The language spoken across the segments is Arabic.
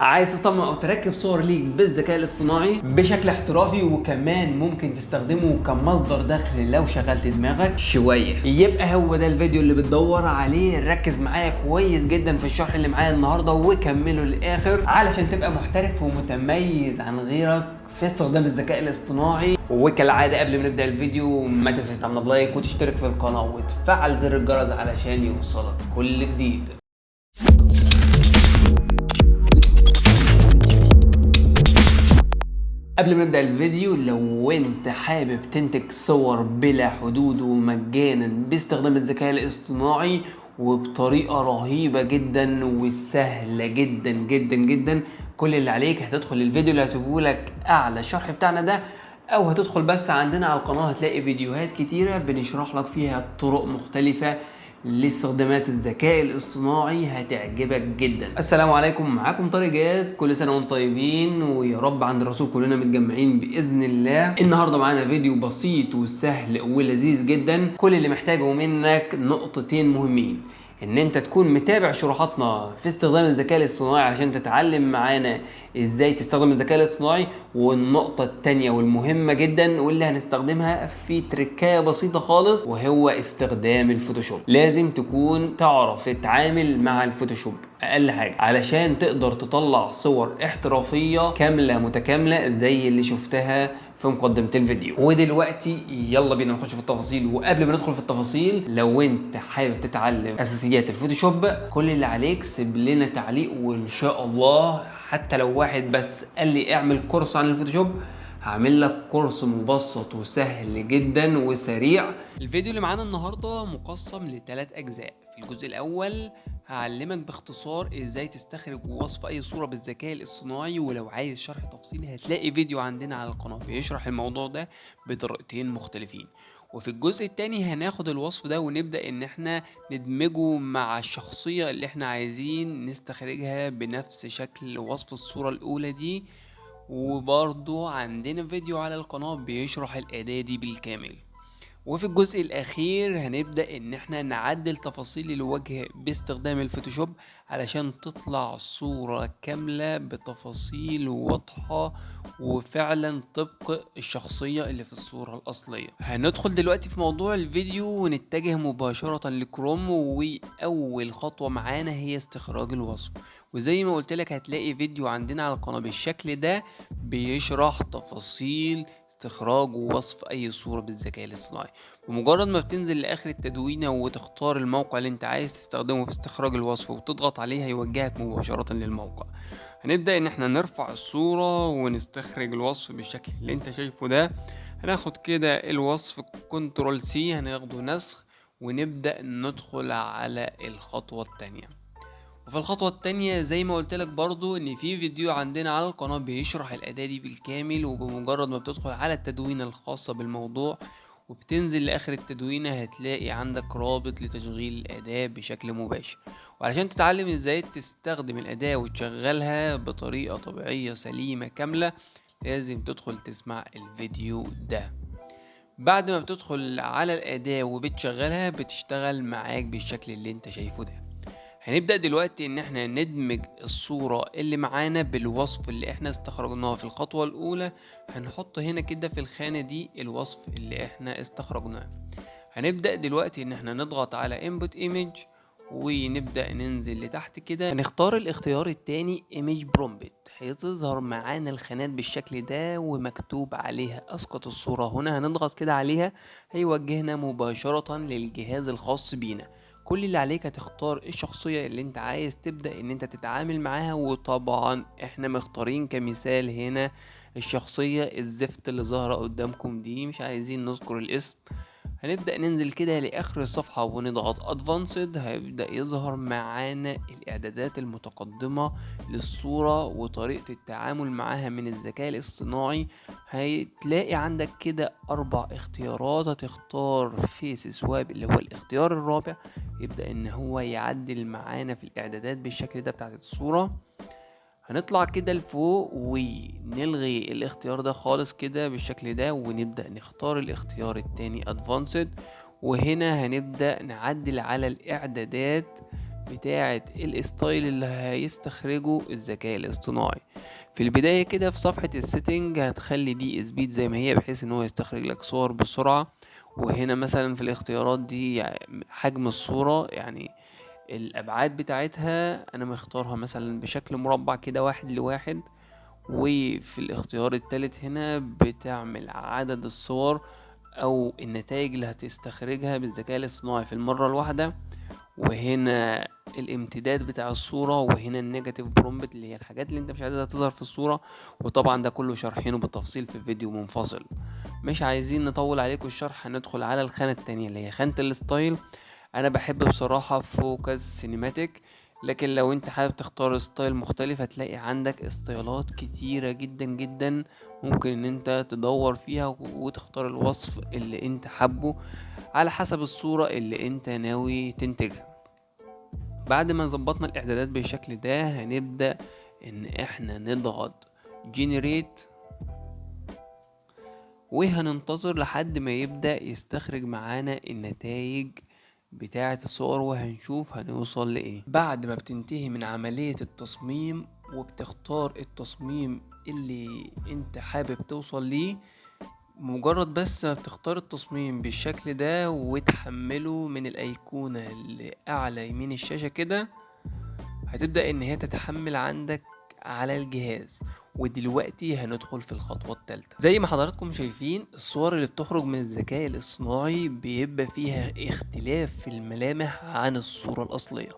عايز تصمم او تركب صور ليك بالذكاء الاصطناعي بشكل احترافي، وكمان ممكن تستخدمه كمصدر دخل لو شغلت دماغك شويه، يبقى هو ده الفيديو اللي بتدور عليه. ركز معايا كويس جدا في الشرح اللي معايا النهارده وكمله للاخر علشان تبقى محترف ومتميز عن غيرك في استخدام الذكاء الاصطناعي. وكالعاده قبل ما نبدا الفيديو ما تنساش تعمل لايك وتشترك في القناه وتفعل زر الجرس علشان يوصلك كل جديد. قبل ما نبدأ الفيديو، لو انت حابب تنتج صور بلا حدود ومجانا باستخدام الذكاء الاصطناعي وبطريقة رهيبة جدا وسهلة جدا جدا جدا، كل اللي عليك هتدخل الفيديو اللي هسيبه لك اعلى الشرح بتاعنا ده، او هتدخل بس عندنا على القناة هتلاقي فيديوهات كتيرة بنشرح لك فيها طرق مختلفة لاستخدامات الذكاء الاصطناعي هتعجبك جدا. السلام عليكم، معاكم طارق جاد، كل سنه وانتم طيبين ويا رب عند الرسول كلنا متجمعين باذن الله. النهارده معانا فيديو بسيط وسهل ولذيذ جدا. كل اللي محتاجه منك نقطتين مهمين: ان انت تكون متابع شروحاتنا في استخدام الذكاء الاصطناعي علشان تتعلم معانا ازاي تستخدم الذكاء الاصطناعي، والنقطة التانية والمهمة جدا واللي هنستخدمها في تركاية بسيطة خالص وهو استخدام الفوتوشوب. لازم تكون تعرف تتعامل مع الفوتوشوب اقل حاجة علشان تقدر تطلع صور احترافية كاملة متكاملة زي اللي شفتها في مقدمة الفيديو. ودلوقتي يلا بينا نخش في التفاصيل. وقبل ما ندخل في التفاصيل، لو انت حابب تتعلم اساسيات الفوتوشوب، كل اللي عليك سيب لنا تعليق وان شاء الله حتى لو واحد بس قال لي اعمل كورس عن الفوتوشوب هعمل لك كورس مبسط وسهل جدا وسريع. الفيديو اللي معانا النهارده مقسم لثلاث اجزاء. في الجزء الاول هعلمك باختصار ازاي تستخرج ووصف اي صورة بالذكاء الاصطناعي، ولو عايز شرح تفصيلي هتلاقي فيديو عندنا على القناة بيشرح الموضوع ده بطريقتين مختلفين. وفي الجزء التاني هناخد الوصف ده ونبدأ ان احنا ندمجه مع الشخصية اللي احنا عايزين نستخرجها بنفس شكل وصف الصورة الاولى دي، وبرضو عندنا فيديو على القناة بيشرح الأداة دي بالكامل. وفي الجزء الاخير هنبدأ ان احنا نعدل تفاصيل الوجه باستخدام الفوتوشوب علشان تطلع صورة كاملة بتفاصيل واضحة وفعلا طبق الشخصية اللي في الصورة الاصلية. هندخل دلوقتي في موضوع الفيديو ونتجه مباشرة لكروم، واول خطوة معانا هي استخراج الوصف. وزي ما قلت لك هتلاقي فيديو عندنا على القناة بالشكل ده بيشرح تفاصيل استخراج ووصف اي صورة بالذكاء الاصطناعي. بمجرد ما بتنزل لاخر التدوينة وتختار الموقع اللي انت عايز تستخدمه في استخراج الوصف وتضغط عليه هيوجهك مباشرة للموقع. هنبدأ ان احنا نرفع الصورة ونستخرج الوصف بالشكل اللي انت شايفه ده. هناخد كده الوصف كنترول سي، هناخده نسخ ونبدأ ندخل على الخطوة التانية. وفي الخطوة التانية زي ما قلت لك برضو ان في فيديو عندنا على القناة بيشرح الاداة دي بالكامل، وبمجرد ما بتدخل على التدوينة الخاصة بالموضوع وبتنزل لاخر التدوينة هتلاقي عندك رابط لتشغيل الاداة بشكل مباشر. وعلشان تتعلم ازاي تستخدم الاداة وتشغلها بطريقة طبيعية سليمة كاملة لازم تدخل تسمع الفيديو ده. بعد ما بتدخل على الاداة وبتشغلها بتشتغل معاك بالشكل اللي انت شايفه ده. هنبدأ دلوقتي ان احنا ندمج الصورة اللي معانا بالوصف اللي احنا استخرجناه في الخطوة الاولى. هنحط هنا كده في الخانة دي الوصف اللي احنا استخرجناه. هنبدأ دلوقتي ان احنا نضغط على input image ونبدأ ننزل لتحت كده. هنختار الاختيار التاني image prompt، هيظهر معانا الخانات بالشكل ده ومكتوب عليها اسقط الصورة. هنا هنضغط كده عليها هيوجهنا مباشرة للجهاز الخاص بينا. كل اللي عليك هتختار الشخصية اللي انت عايز تبدأ ان انت تتعامل معاها، وطبعا احنا مختارين كمثال هنا الشخصية الزفت اللي ظاهرة قدامكم دي، مش عايزين نذكر الاسم. هنبدأ ننزل كده لآخر الصفحة ونضغط Advanced، هيبدأ يظهر معانا الإعدادات المتقدمة للصورة وطريقة التعامل معاها من الذكاء الاصطناعي. هتلاقي عندك كده 4 اختيارات هتختار فيس سواب اللي هو الاختيار الرابع، يبدأ ان هو يعدل معانا في الإعدادات بالشكل ده بتاعت الصورة. هنطلع كده لفوق ونلغي الاختيار ده خالص كده بالشكل ده ونبدأ نختار الاختيار التاني Advanced. وهنا هنبدأ نعدل على الإعدادات بتاعة الستايل اللي هيستخرجه الذكاء الاصطناعي. في البداية كده في صفحة السيتنج هتخلي دي سبيد زي ما هي، بحيث ان هو يستخرج لك صور بسرعة. وهنا مثلا في الاختيارات دي يعني حجم الصورة، يعني الابعاد بتاعتها انا مختارها مثلا بشكل مربع كده 1:1. وفي الاختيار التالت هنا بتعمل عدد الصور او النتائج اللي هتستخرجها بالذكاء الاصطناعي في المرة الواحدة. وهنا الامتداد بتاع الصورة، وهنا النيجاتيف برومبت اللي هي الحاجات اللي انت مش عايزها تظهر في الصورة. وطبعا ده كله شارحينه بالتفصيل في فيديو منفصل. مش عايزين نطول عليكم الشرح، هندخل على الخانة التانية اللي هي خانة الستايل. انا بحب بصراحة فوكس سينماتيك، لكن لو انت حابب تختار ستايل مختلف هتلاقي عندك استايلات كتيرة جدا جدا ممكن ان انت تدور فيها وتختار الوصف اللي انت حابه على حسب الصورة اللي انت ناوي تنتجها. بعد ما ظبطنا الاعدادات بالشكل ده هنبدأ ان احنا نضغط جنريت، وهننتظر لحد ما يبدأ يستخرج معانا النتائج بتاعة الصور، وهنشوف هنوصل لإيه. بعد ما بتنتهي من عملية التصميم وبتختار التصميم اللي انت حابب توصل ليه، مجرد بس ما بتختار التصميم بالشكل ده وتحمله من الأيقونة اللي أعلى يمين الشاشة كده، هتبدأ ان هي تتحمل عندك على الجهاز. ودلوقتي هندخل في الخطوة الثالثة. زي ما حضراتكم شايفين الصور اللي بتخرج من الذكاء الاصطناعي بيبقى فيها اختلاف في الملامح عن الصورة الأصلية.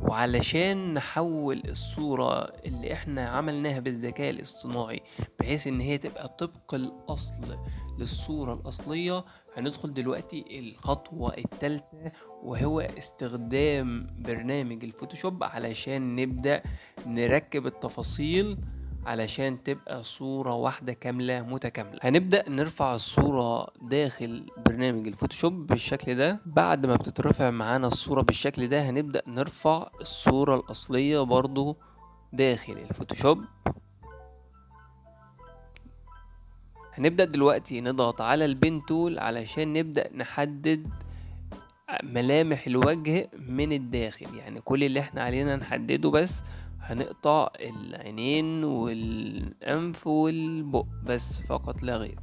وعلشان نحول الصورة اللي احنا عملناها بالذكاء الاصطناعي بحيث ان هي تبقى طبق الاصل للصورة الاصلية، هندخل دلوقتي الخطوة الثالثة، وهو استخدام برنامج الفوتوشوب علشان نبدأ نركب التفاصيل علشان تبقى صورة واحدة كاملة متكاملة. هنبدأ نرفع الصورة داخل برنامج الفوتوشوب بالشكل ده. بعد ما بتترفع معانا الصورة بالشكل ده هنبدأ نرفع الصورة الأصلية برضو داخل الفوتوشوب. هنبدأ دلوقتي نضغط على البين تول علشان نبدأ نحدد ملامح الوجه من الداخل، يعني كل اللي احنا علينا نحدده بس هنقطع العينين والأنف والبق بس فقط لا غير.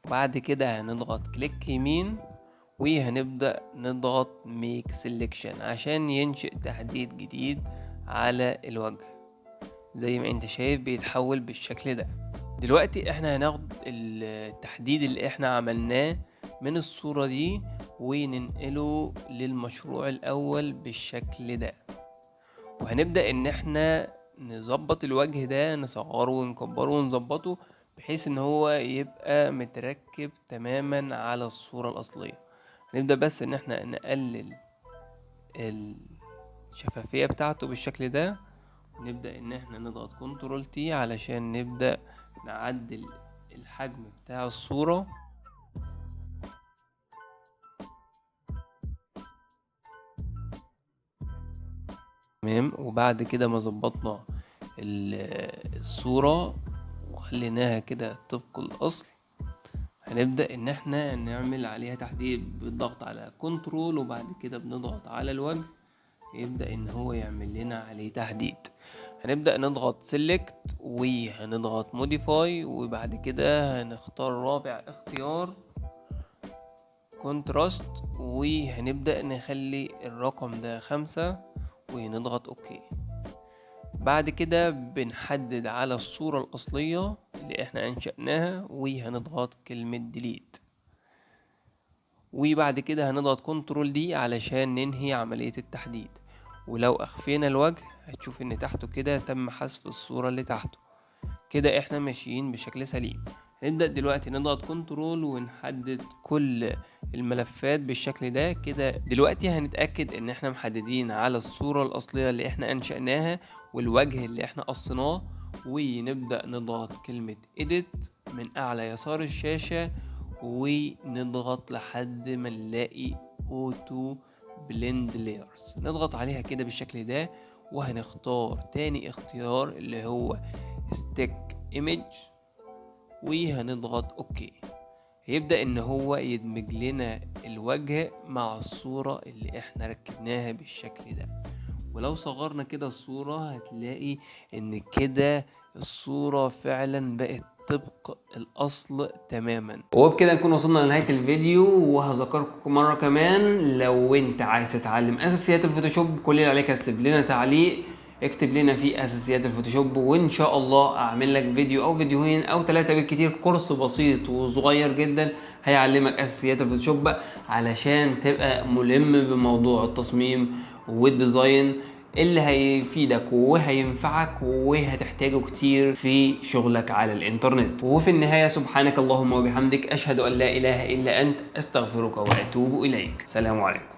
بعد كده هنضغط كليك يمين وهنبدأ نضغط ميك سيلكشن عشان ينشئ تحديد جديد على الوجه. زي ما انت شايف بيتحول بالشكل ده. دلوقتي احنا هناخد التحديد اللي احنا عملناه من الصورة دي وننقله للمشروع الاول بالشكل ده. وهنبدأ ان احنا نظبط الوجه ده، نصغره ونكبره ونظبطه بحيث ان هو يبقى متركب تماما على الصورة الاصلية. هنبدأ بس ان احنا نقلل الشفافية بتاعته بالشكل ده. نبدأ ان احنا نضغط كنترول تي علشان نبدأ نعدل الحجم بتاع الصورة. تمام. وبعد كده ما ظبطنا الصورة وخليناها كده طبق الاصل، هنبدأ ان احنا نعمل عليها تحديد بالضغط على كنترول وبعد كده بنضغط على الوجه يبدأ ان هو يعمل لنا عليه تحديد. هنبدأ نضغط سيلكت وهنضغط موديفاي وبعد كده هنختار رابع اختيار كونتراست وهنبدأ نخلي الرقم ده 5 ونضغط اوكي. بعد كده بنحدد على الصورة الأصلية اللي احنا انشأناها وهنضغط كلمة ديليت. وبعد كده هنضغط كنترول دي علشان ننهي عملية التحديد. ولو اخفينا الوجه هتشوف ان تحته كده تم حذف الصورة اللي تحته. كده احنا ماشيين بشكل سليم. هنبدأ دلوقتي نضغط كنترول ونحدد كل الملفات بالشكل ده كده. دلوقتي هنتأكد ان احنا محددين على الصورة الأصلية اللي احنا انشأناها والوجه اللي احنا قصيناه، ونبدأ نضغط كلمة edit من اعلى يسار الشاشة ونضغط لحد ما نلاقي auto blend layers، نضغط عليها كده بالشكل ده. وهنختار تاني اختيار اللي هو stick image وهنضغط اوكي. هيبدأ ان هو يدمج لنا الوجه مع الصورة اللي احنا ركبناها بالشكل ده. ولو صغرنا كده الصورة هتلاقي ان كده الصورة فعلا بقت طبق الاصل تماما. وبكده نكون وصلنا لنهاية الفيديو، وهذكركم مرة كمان لو انت عايز تتعلم اساسيات الفوتوشوب كل اللي عليك هتسيب لنا تعليق اكتب لنا في اساسيات الفوتوشوب، وان شاء الله اعمل لك فيديو او فيديوهين او 3 بالكتير، كورس بسيط وصغير جدا هيعلمك اساسيات الفوتوشوب علشان تبقى ملم بموضوع التصميم والديزاين اللي هيفيدك وهينفعك وهتحتاجه كتير في شغلك على الانترنت. وفي النهاية سبحانك اللهم وبحمدك، اشهد ان لا اله الا انت، استغفرك واتوب اليك. سلام عليكم.